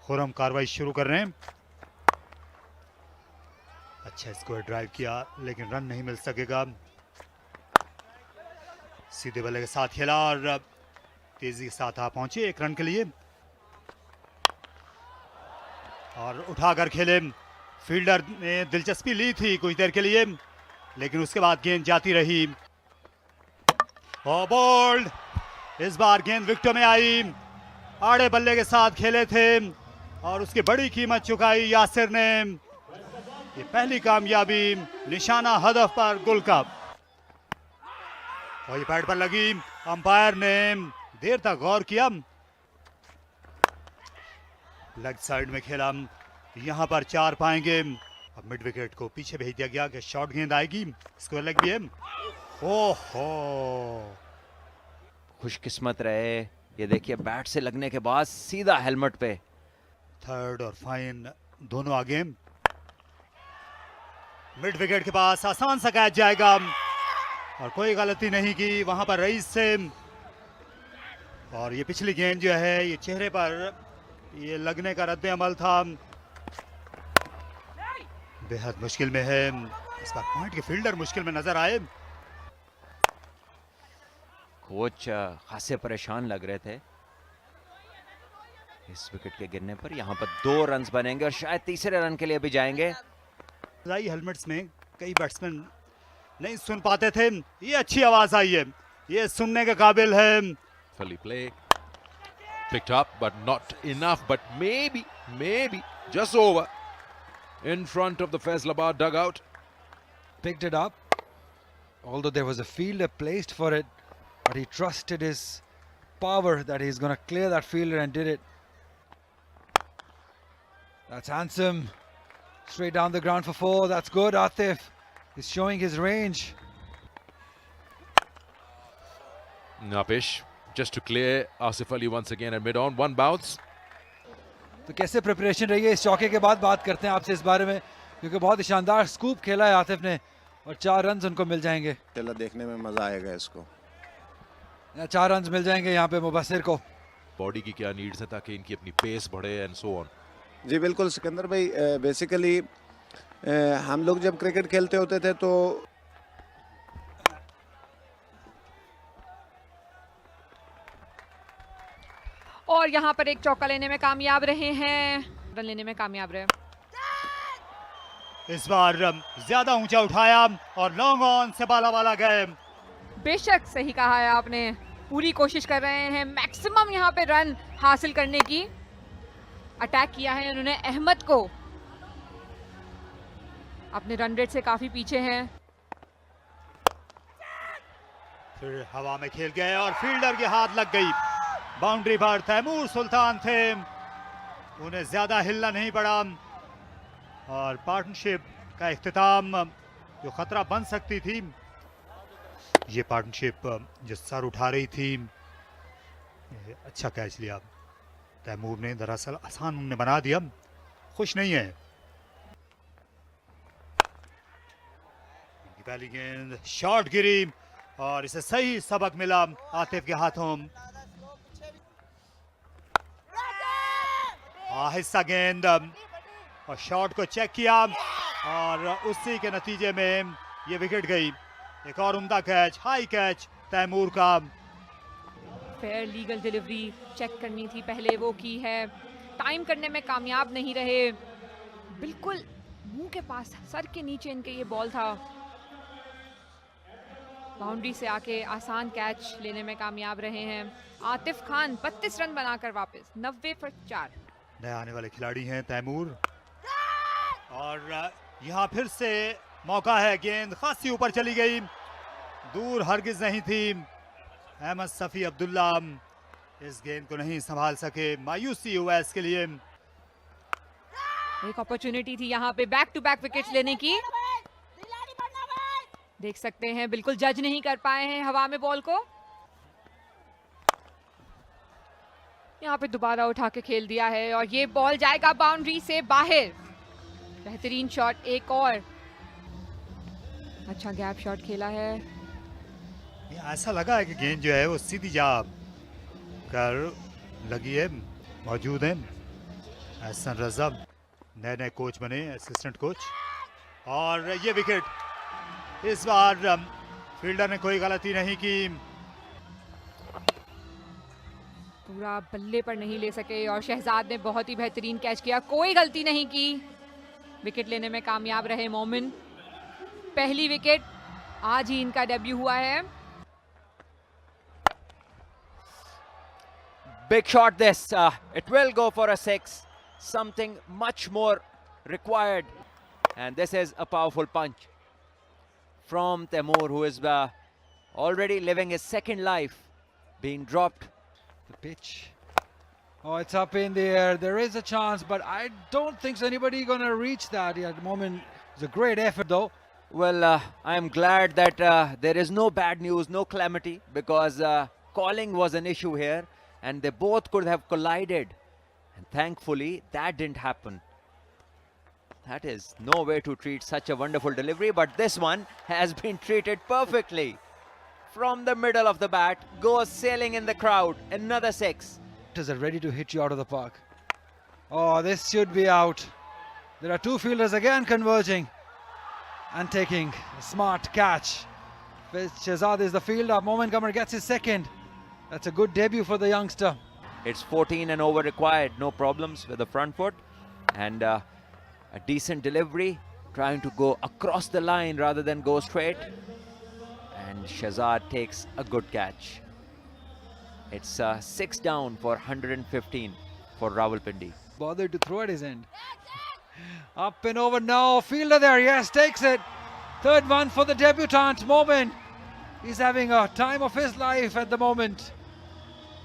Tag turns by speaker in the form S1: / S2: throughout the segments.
S1: खुरम कार्रवाई शुरू कर रहे हैं। अच्छा स्क्वायर ड्राइव किया लेकिन रन नहीं मिल सकेगा। सीधे बल्ले के साथ खेला और तेजी के साथ आप पहुंचे 1 रन के लिए और उठाकर खेले। फील्डर ने दिलचस्पी ली थी कुछ देर के लिए लेकिन उसके बाद गेंद जाती रही और बोल्ड। इस बार गेंद विकेटों में आई। आड़े बल्ले के साथ खेले थे और उसकी बड़ी कीमत चुकाई यासिर ने। ये पहली कामयाबी, निशाना हदफ पर गुल का। और ये पैड पर लगी। अंपायर ने देर तक गौर किया। लेग साइड में खेला, यहां पर 4 पाएंगे। अब मिड विकेट को पीछे भेज दिया गया कि शॉर्ट गेंद आएगी। स्क्वायर लेग भी है। ओहो,
S2: खुशकिस्मत रहे। ये देखिए बैट से लगने के बाद सीधा हेलमेट पे।
S1: थर्ड और फाइन दोनों आगे। मिड विकेट के पास आसान सा कैच जाएगा और कोई गलती नहीं की वहां पर रईस से। और ये पिछली गेंद जो है ये चेहरे पर ये लगने का रद्द अमल था। बेहद मुश्किल में है। इस बार पॉइंट के फील्डर मुश्किल में नजर आए।
S2: कोच खासे परेशान लग रहे थे इस विकेट के गिरने पर। यहाँ पर 2 रन बनेंगे और शायद तीसरे रन के लिए भी जाएंगे।
S1: हेलमेट्स में कई बैट्समैन नहीं सुन पाते थे। ये अच्छी आवाज आई है, ये सुनने के काबिल है।
S3: Fully play. Picked up, but not enough. But maybe, just over. In front of the Faisalabad dugout.
S4: Picked it up. Although there was a fielder placed for it, but he trusted his power that he's going to clear that fielder and did it. That's handsome. Straight down the ground for 4. That's good, Atif. He's showing his range.
S3: Napish, just to clear Asif Ali once again at mid-on. 1 bounce.
S4: तो कैसे preparation रही है इस चौके के बाद बात करते हैं आपसे इस बारे में, क्योंकि बहुत ही शानदार स्कूप खेला है आतिफ ने और 4 रन उनको मिल जाएंगे।
S5: चलो देखने में मजा आएगा इसको।
S4: 4 रन मिल जाएंगे यहाँ पे मुबस्सिर को।
S3: बॉडी की क्या नीड्स है ताकि इनकी अपनी पेस बढ़े एंड सो ऑन।
S5: जी बिल्कुल सिकंदर भाई, बेसिकली हम लोग जब क्रिकेट खेलते होते थे तो
S6: और यहाँ पर एक चौका लेने में कामयाब रहे हैं, रन लेने में कामयाब रहे।
S1: इस बार ज्यादा ऊंचा उठाया और लॉन्ग ऑन से बाला गए।
S6: बेशक सही कहा है आपने, पूरी कोशिश कर रहे हैं मैक्सिमम यहाँ पे रन हासिल करने की। अटैक किया है उन्होंने अहमद को, अपने रन रेट से काफी पीछे हैं।
S1: फिर हवा में खेल गए और फील्डर के हाथ लग गई। बाउंड्री पर तैमूर सुल्तान थे, उन्हें ज्यादा हिलना नहीं पड़ा और पार्टनरशिप का इख्तिताम जो खतरा बन सकती थी, ये पार्टनरशिप जो सर उठा रही थी, अच्छा कैच लिया तैमूर ने। दरअसल आसान उन्हें बना दिया, खुश नहीं है। पहली गेंद शॉट गिरी और इसे सही सबक मिला आतिफ के हाथों। आहिस्ता गेंद और शॉट को चेक किया और उसी के नतीजे में ये विकेट गई। एक और उम्दा कैच, हाई कैच तैमूर का।
S6: फेयर लीगल डिलीवरी चेक करनी थी पहले, वो की है। टाइम करने में कामयाब नहीं रहे, बिल्कुल मुंह के पास, सर के नीचे इनके ये बॉल था। बाउंड्री से आके आसान कैच लेने में कामयाब रहे हैं आतिफ खान। 32 रन बनाकर वापस 90 पर 4।
S1: नए आने वाले खिलाड़ी हैं तैमूर और यहाँ फिर से मौका है। गेंद खासी ऊपर चली गई, दूर हरगिज नहीं थी। अहमद सफी अब्दुल्ला इस गेंद को नहीं संभाल सके, मायूसी हुआ इसके लिए।
S6: एक अपॉर्चुनिटी थी यहाँ पे बैक टू बैक विकेट्स लेने की। देख सकते हैं बिल्कुल जज नहीं कर पाए हैं हवा में बॉल को। यहाँ पे दोबारा उठा के खेल दिया है और ये बॉल जाएगा बाउंड्री से बाहर। बेहतरीन शॉट, एक और अच्छा गैप शॉट खेला है।
S1: ऐसा लगा है कि गेंद जो है वो सीधी जा कर लगी है, मौजूद है। एहसन रजा नए नए कोच बने, असिस्टेंट कोच, और ये विकेट इस बार फील्डर ने कोई गलती नहीं की।
S6: पूरा बल्ले पर नहीं ले सके और शहजाद ने बहुत ही बेहतरीन कैच किया, कोई गलती नहीं की, विकेट लेने में कामयाब रहे मोमिन। पहली विकेट आज ही इनका डेब्यू हुआ है।
S2: Big shot this. It will go for a 6. Something much more required. And this is a powerful punch from Temur, who is already living his second life, being dropped.
S4: The pitch. Oh, it's up in the air. There is a chance, but I don't think so anybody going to reach that at the moment. It's a great effort, though.
S2: Well, I am glad that there is no bad news, no calamity, because calling was an issue here, and they both could have collided. And thankfully, that didn't happen. That is no way to treat such a wonderful delivery, but this one has been treated perfectly. From the middle of the bat, goes sailing in the crowd. Another 6.
S4: Is ready to hit you out of the park. Oh, this should be out. There are two fielders again converging and taking a smart catch. Shehzad is the fielder. Momin Qamar gets his second. That's a good debut for the youngster.
S2: It's 14 and over required. No problems with the front foot. And a decent delivery. Trying to go across the line rather than go straight. And Shehzad takes a good catch. It's 6 down for 115 for Rawalpindi.
S4: Bothered to throw at his end. Up and over now. Fielder there. Yes, takes it. Third one for the debutant, Momin. He's having a time of his life at the moment.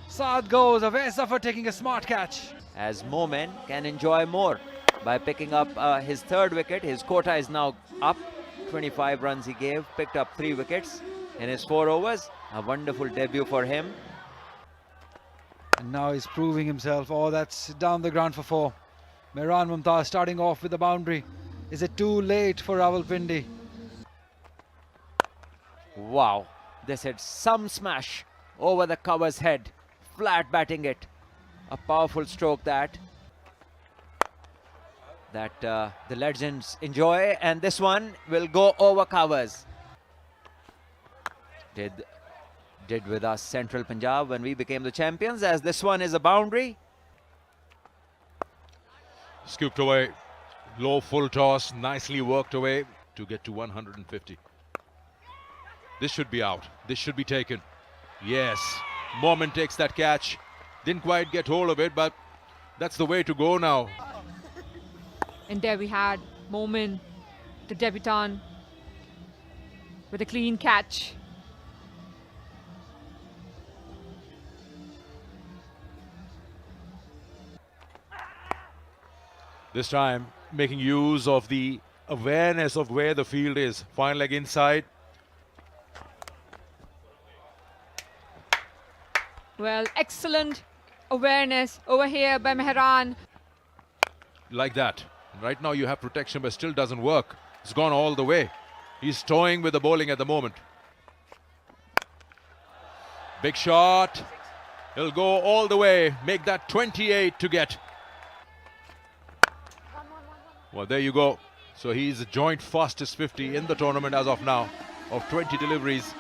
S4: Saad goes. Avesa for taking a smart catch.
S2: As Momin can enjoy more by picking up his third wicket. His quota is now up. 25 runs he gave. Picked up 3 wickets in his 4 overs. A wonderful debut for him.
S4: And now he's proving himself. Oh, that's down the ground for 4. Mehran Mumtaz starting off with the boundary. Is it too late for Rawalpindi?
S2: Wow, this hit some smash over the cover's head. Flat batting it. A powerful stroke that the legends enjoy, and this one will go over covers. Did with us Central Punjab when we became the champions, as this one is a boundary.
S3: Scooped away. Low full toss. Nicely worked away to get to 150. This should be out. This should be taken. Yes. Momin takes that catch. Didn't quite get hold of it, but that's the way to go now.
S6: And there we had Momin, the debutant, with a clean catch.
S3: This time making use of the awareness of where the field is. Fine leg inside.
S6: Well, excellent awareness over here by Mehran.
S3: Like that. Right now you have protection, but still doesn't work. It's gone all the way. He's toying with the bowling at the moment. Big shot. He'll go all the way. Make that 28 to get. Well, there you go. So he's the joint fastest 50 in the tournament as of now, of 20 deliveries.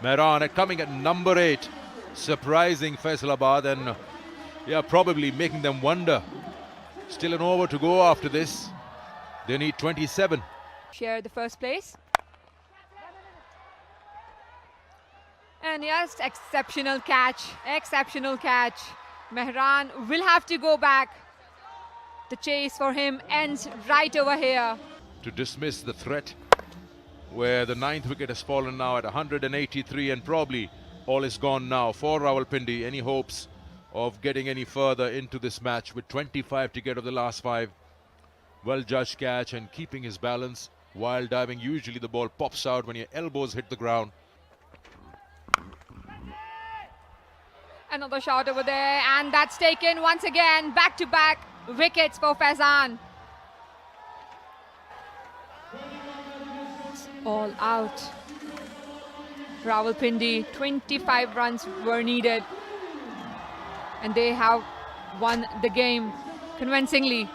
S3: Mehran coming at number 8. Surprising Faisalabad, and yeah, probably making them wonder. Still an over to go after this. They need 27.
S6: Share the first place. And yes, exceptional catch. Exceptional catch. Mehran will have to go back. The chase for him ends right over here.
S3: To dismiss the threat, where the 9th wicket has fallen now at 183, and probably all is gone now for Rawalpindi. Any hopes of getting any further into this match with 25 to get of the last 5? Well judged catch and keeping his balance while diving. Usually the ball pops out when your elbows hit the ground.
S6: Another shot over there, and that's taken once again. Back-to-back wickets for Faizan. It's all out. Rawalpindi, 25 runs were needed, and they have won the game convincingly.